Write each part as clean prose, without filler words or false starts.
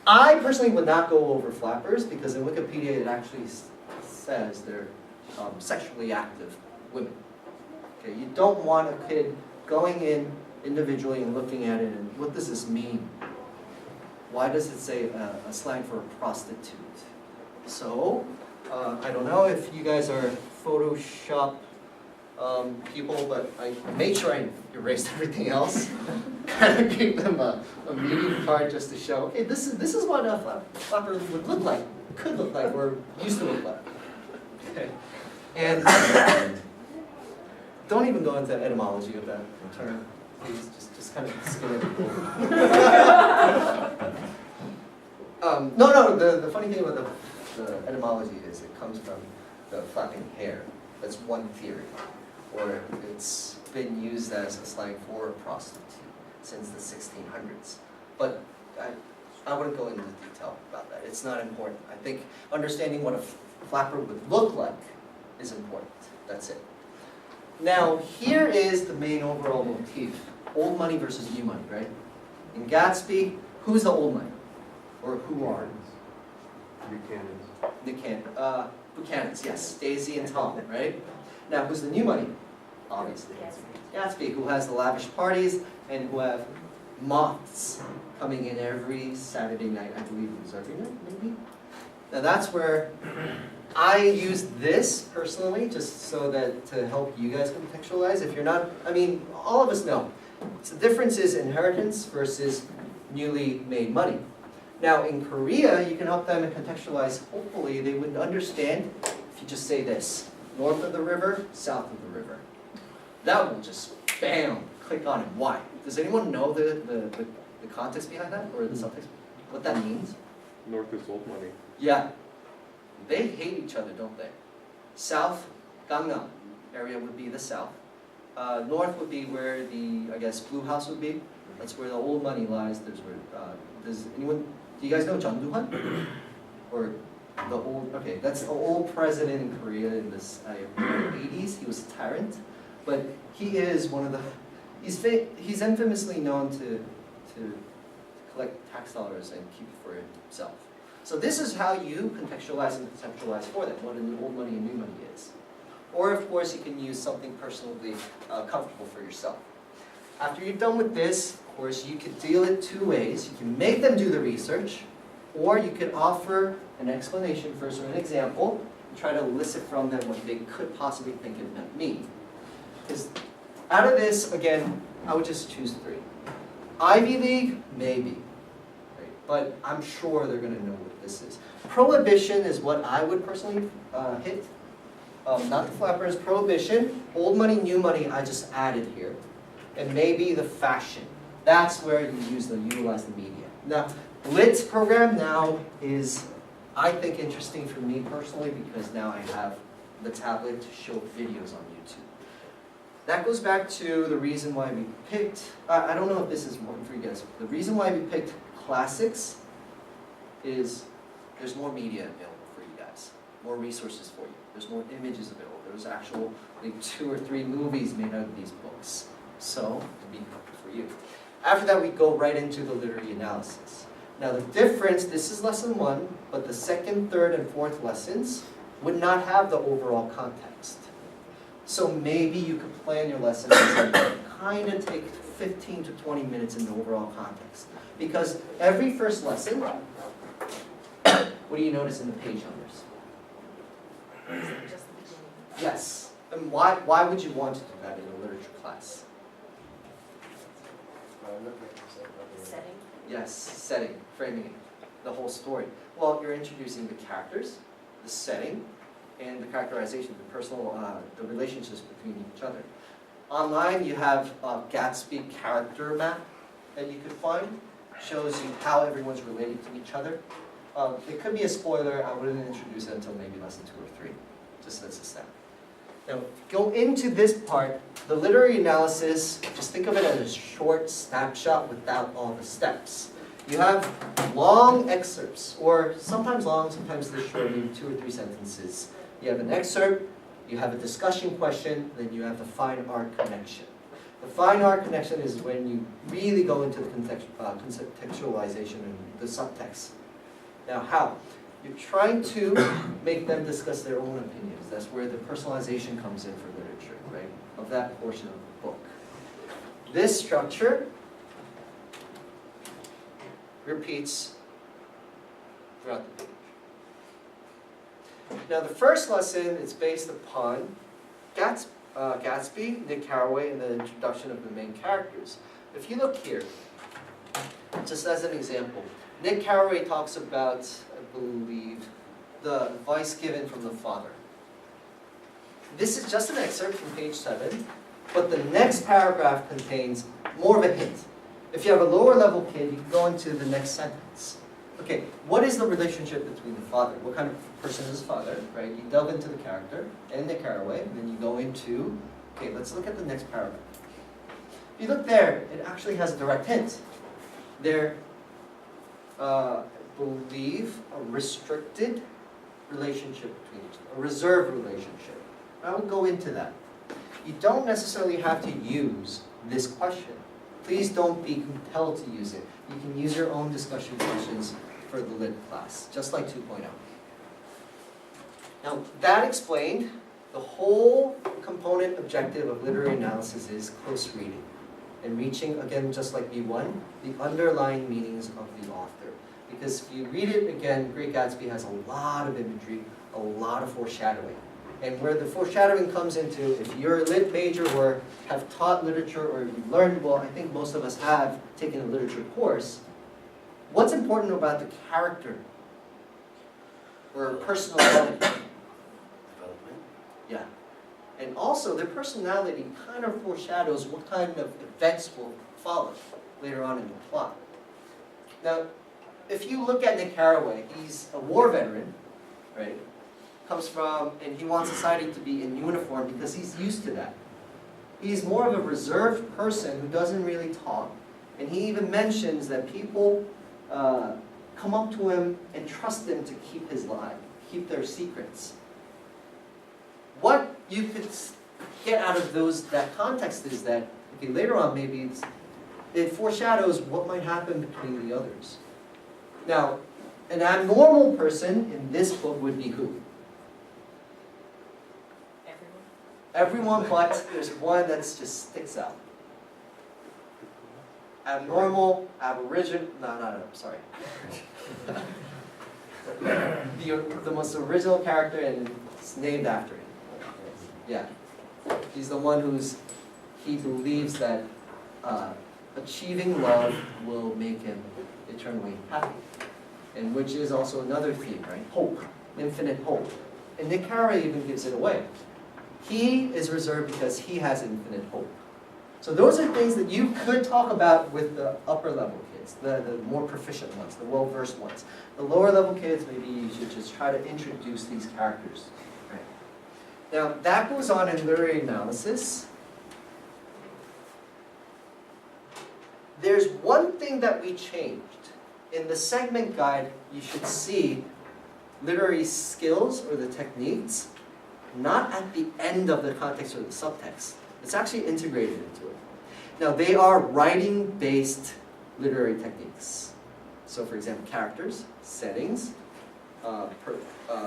I personally would not go over flappers because in Wikipedia it actually says they're sexually active women. Okay, you don't want a kid going in individually and looking at it and what does this mean? Why does it say a slang for a prostitute? So, I don't know if you guys are Photoshop people, but I made sure I erased everything else. Kind of gave them a meeting card just to show, okay, this is what a flapper would look like, could look like, or used to look like. Okay, and don't even go into etymology of that term. Please, just kind of skim it. No, the funny thing about the etymology is it comes from the flapping hair. That's one theory. Or it's been used as a slang for a prostitute since the 1600s. But I wouldn't go into detail about that. It's not important. I think understanding what a flapper would look like is important. That's it. Now, here is the main overall motif. Old money versus new money, right? In Gatsby, who's the old money? Or who are? Buchanans, yes. Daisy and Tom, right? Now, who's the new money? Obviously. Gatsby, who has the lavish parties and who have moths coming in every Saturday night. I believe it was every night, maybe? Now, that's where I use this personally, just so that to help you guys contextualize. If you're not, I mean, all of us know. So the difference is inheritance versus newly made money. Now, in Korea, you can help them contextualize. Hopefully, they would understand if you just say this. North of the river, south of the river. That will just, bam, click on it. Why? Does anyone know the context behind that, or the subtext? What that means? North is old money. Yeah. They hate each other, don't they? South, Gangnam area would be the south. North would be where the, I guess, Blue House would be. That's where the old money lies. There's where, does anyone, do you guys know Jeon Do-han? Or the old, okay, that's the old president in Korea in this 80s. He was a tyrant, but he is one of the, he's infamously known to collect tax dollars and keep it for himself. So this is how you contextualize and conceptualize for them, what an old money and new money is. Or of course you can use something personally comfortable for yourself. After you're done with this, of course, you could deal it two ways. You can make them do the research, or you could offer an explanation first or an example, and try to elicit from them what they could possibly think it might mean. Because out of this, again, I would just choose three. Ivy League, maybe. Right? But I'm sure they're going to know what this is. Prohibition is what I would personally hit. Not the flappers, prohibition. Old money, new money, I just added here. And maybe the fashion. That's where you utilize the media. Now, Blitz program now is, I think, interesting for me personally because now I have the tablet to show videos on YouTube. That goes back to the reason why we picked, I don't know if this is important for you guys, the reason why we picked classics is there's more media available for you guys, more resources for you, there's more images available, there's actual like 2 or 3 movies made out of these books. So, it'd be perfect for you. After that, we go right into the literary analysis. Now the difference, this is lesson 1, but the second, third, and fourth lessons would not have the overall context. So maybe you could plan your lessons and kind of take 15 to 20 minutes in the overall context. Because every first lesson, what do you notice in the page numbers? Just the beginning. Yes. And why would you want to do that in a literature class? Setting. Yes, setting, framing it, the whole story. Well, you're introducing the characters, the setting, and the characterization, the personal, the relationships between each other. Online, you have a Gatsby character map that you could find. Shows you how everyone's related to each other. It could be a spoiler. I wouldn't introduce it until maybe lesson 2 or 3, just as a step. Now, go into this part, the literary analysis, just think of it as a short snapshot without all the steps. You have long excerpts, or sometimes long, sometimes they're short, maybe 2 or 3 sentences. You have an excerpt, you have a discussion question, then you have the fine art connection. The fine art connection is when you really go into the contextualization and the subtext. Now how? You're trying to make them discuss their own opinions. That's where the personalization comes in for literature, right? Of that portion of the book. This structure repeats throughout the page. Now the first lesson is based upon Gatsby, Nick Carraway, and the introduction of the main characters. If you look here, just as an example, Nick Carraway talks about, I believe, the advice given from the father. This is just an excerpt from page 7, but the next paragraph contains more of a hint. If you have a lower level kid, you can go into the next sentence. Okay, what is the relationship between the father? What kind of person is his father, right? You delve into the character and Nick Carraway, and then you go into, okay, let's look at the next paragraph. If you look there, it actually has a direct hint. They're, I believe, a restricted relationship between each other, a reserved relationship. I will go into that. You don't necessarily have to use this question. Please don't be compelled to use it. You can use your own discussion questions for the lit class, just like 2.0. Now, that explained, the whole component objective of literary analysis is close reading and reaching, again, just like B1, the underlying meanings of the author. Because if you read it again, Great Gatsby has a lot of imagery, a lot of foreshadowing. And where the foreshadowing comes into, if you're a lit major or have taught literature or you've learned, well, I think most of us have taken a literature course, what's important about the character or personality? Yeah. And also, their personality kind of foreshadows what kind of events will follow later on in the plot. Now, if you look at Nick Carraway, he's a war veteran, right? Comes from, and he wants society to be in uniform because he's used to that. He's more of a reserved person who doesn't really talk. And he even mentions that people come up to him and trust him to keep his lie, keep their secrets. What you could get out of that context is that, okay, later on maybe it foreshadows what might happen between the others. Now, an abnormal person in this book would be who? Everyone, but there's one that just sticks out. Abnormal, aboriginal, no, sorry. the most original character, and it's named after him. Yeah. He's the one he believes that achieving love will make him eternally happy. And which is also another theme, right? Hope, infinite hope. And Nick Carraway even gives it away. He is reserved because he has infinite hope. So those are things that you could talk about with the upper level kids, the more proficient ones, the well-versed ones. The lower level kids, maybe you should just try to introduce these characters. Right? Now, that goes on in literary analysis. There's one thing that we changed. In the segment guide, you should see literary skills or the techniques not at the end of the context or the subtext. It's actually integrated into it. Now, they are writing-based literary techniques. So, for example, characters, settings,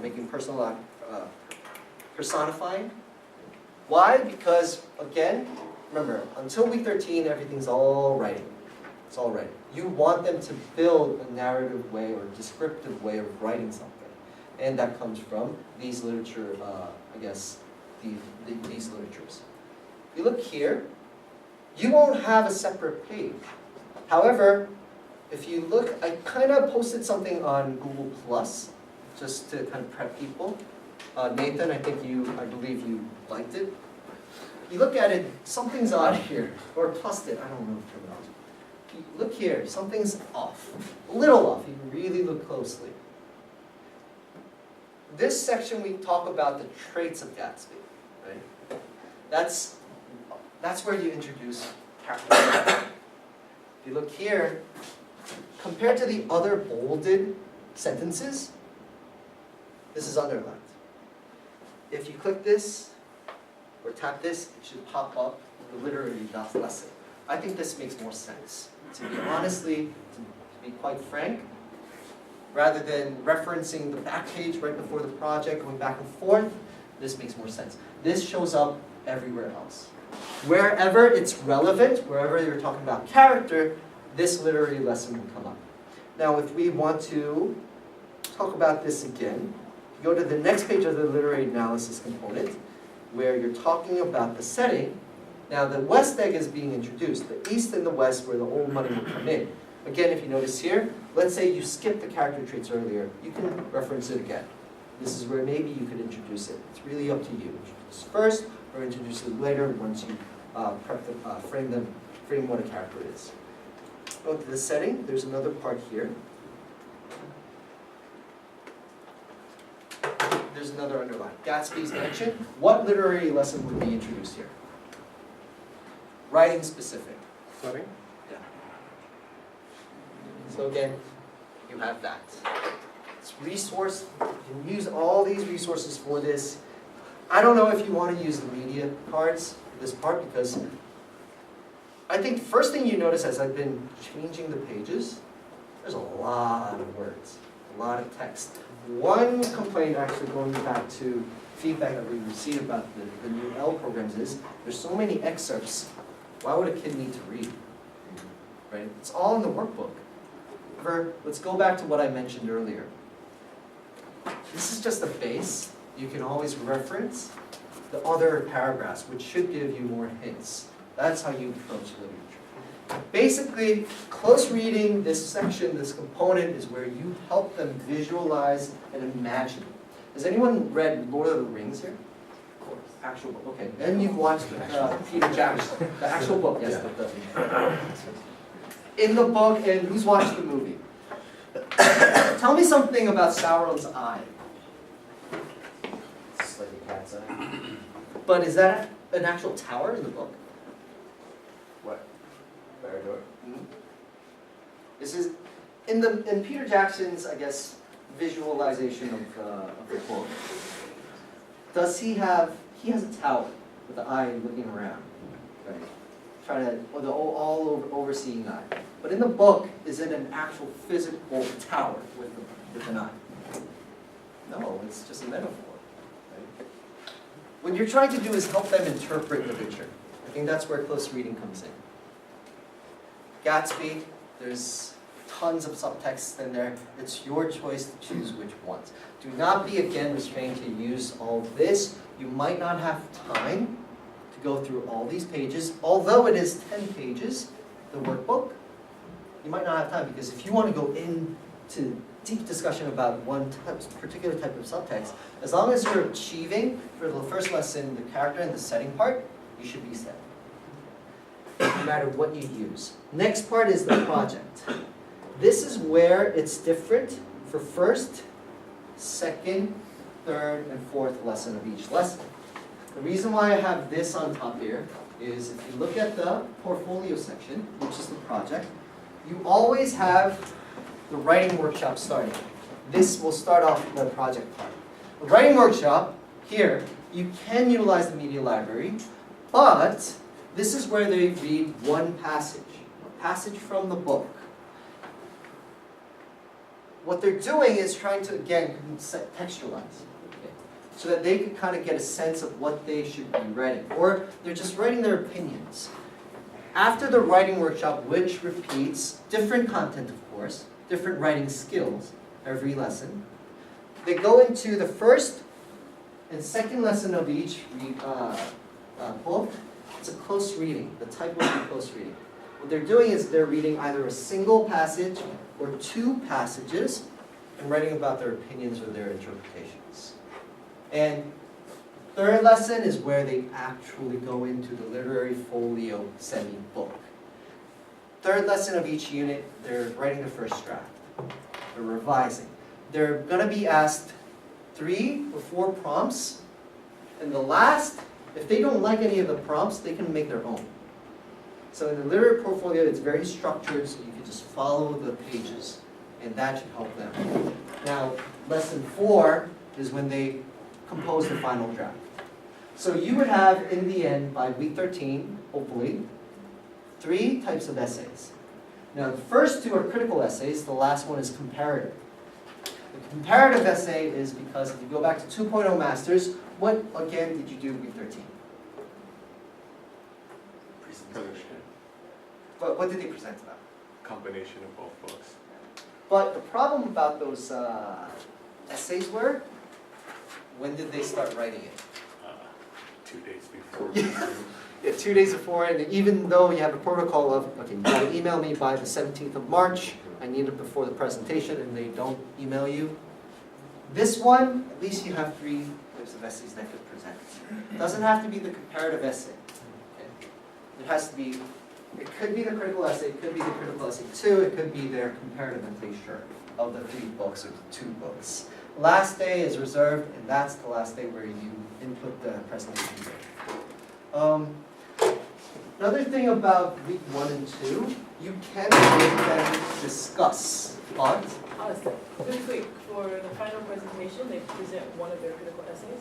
making personified. Why? Because, again, remember, until week 13, everything's all writing. It's all writing. You want them to build a narrative way or descriptive way of writing something. And that comes from these literature, I guess, these literatures. If you look here, you won't have a separate page. However, if you look, I kind of posted something on Google Plus, just to kind of prep people. Nathan, I believe you liked it. You look at it, something's odd here, or plussed it, I don't know the terminology. You look here, something's off, a little off, you really look closely. This section we talk about the traits of Gatsby, right? That's where you introduce characters. If you look here, compared to the other bolded sentences, this is underlined. If you click this or tap this, it should pop up the literary lesson. I think this makes more sense. To be quite frank, rather than referencing the back page right before the project, going back and forth, this makes more sense. This shows up everywhere else. Wherever it's relevant, wherever you're talking about character, this literary lesson will come up. Now, if we want to talk about this again, go to the next page of the literary analysis component, where you're talking about the setting. Now, the West egg is being introduced, the East and the West where the old money will come in. Again, if you notice here, let's say you skipped the character traits earlier, you can reference it again. This is where maybe you could introduce it. It's really up to you. Introduce it first or introduce it later once you frame what a character is. Go to the setting, there's another part here. There's another underline. Gatsby's mentioned. What literary lesson would be introduced here? Writing specific. Setting? Yeah. So again, you have that. It's resource. You can use all these resources for this. I don't know if you want to use the media cards for this part because I think the first thing you notice as I've been changing the pages, there's a lot of words, a lot of text. One complaint actually going back to feedback that we received about the new L programs is there's so many excerpts. Why would a kid need to read? Right? It's all in the workbook. However, let's go back to what I mentioned earlier. This is just a base. You can always reference the other paragraphs, which should give you more hints. That's how you approach literature. Basically, close reading, this section, this component, is where you help them visualize and imagine. Has anyone read Lord of the Rings here? Of course. Actual book, okay. And you've watched Peter Jackson, the actual book, yes. Yeah. In the book, and who's watched the movie? Tell me something about Sauron's eye. It's like a cat's eye. But is that an actual tower in the book? What? Fire door? This is in Peter Jackson's, I guess, visualization of the book. Does he has a tower with the eye looking around, right? Trying to, or the all over overseeing eye. But in the book, is it an actual physical tower with an eye? No, it's just a metaphor. Right? What you're trying to do is help them interpret literature. I think that's where close reading comes in. Gatsby, there's tons of subtexts in there. It's your choice to choose which ones. Do not be, again, restrained to use all this. You might not have time to go through all these pages. Although it is 10 pages, the workbook, you might not have time because if you want to go into deep discussion about one particular type of subtext, as long as you're achieving, for the first lesson, the character and the setting part, you should be set. No matter what you use. Next part is the project. This is where it's different for first, second, third, and fourth lesson of each lesson. The reason why I have this on top here is if you look at the portfolio section, which is the project, you always have the writing workshop starting. This will start off the project part. The writing workshop, here, you can utilize the media library, but this is where they read one passage, a passage from the book. What they're doing is trying to, again, textualize, okay, so that they can kind of get a sense of what they should be writing, or they're just writing their opinions. After the writing workshop, which repeats different content, of course, different writing skills every lesson, they go into the first and second lesson of each book. It's a close reading. The type will be close reading. What they're doing is they're reading either a single passage or two passages and writing about their opinions or their interpretations. And third lesson is where they actually go into the literary folio semi-book. Third lesson of each unit, they're writing the first draft. They're revising. They're going to be asked 3 or 4 prompts. And the last, if they don't like any of the prompts, they can make their own. So in the literary portfolio, it's very structured, so you can just follow the pages. And that should help them. Now, lesson 4 is when they compose the final draft. So you would have, in the end, by week 13, hopefully, 3 types of essays. Now, the first 2 are critical essays, the last one is comparative. The comparative essay is because if you go back to 2.0 Masters, what again did you do in week 13? Presentation. But what did they present about? Combination of both books. But the problem about those essays were, when did they start writing it? 2 days before. Yeah, 2 days before, and even though you have a protocol of, okay, you gotta email me by the 17th of March, I need it before the presentation, and they don't email you. This one, at least you have 3 types of essays that could present. It doesn't have to be the comparative essay. Okay? It has to be, it could be the critical essay, it could be the critical essay 2, it could be their comparative essay, sure, of the 3 books or the 2 books. Last day is reserved, and that's the last day where you input the presentation date. Another thing about week 1 and 2, you can make them discuss, but Really quick, for the final presentation, they present one of their critical essays.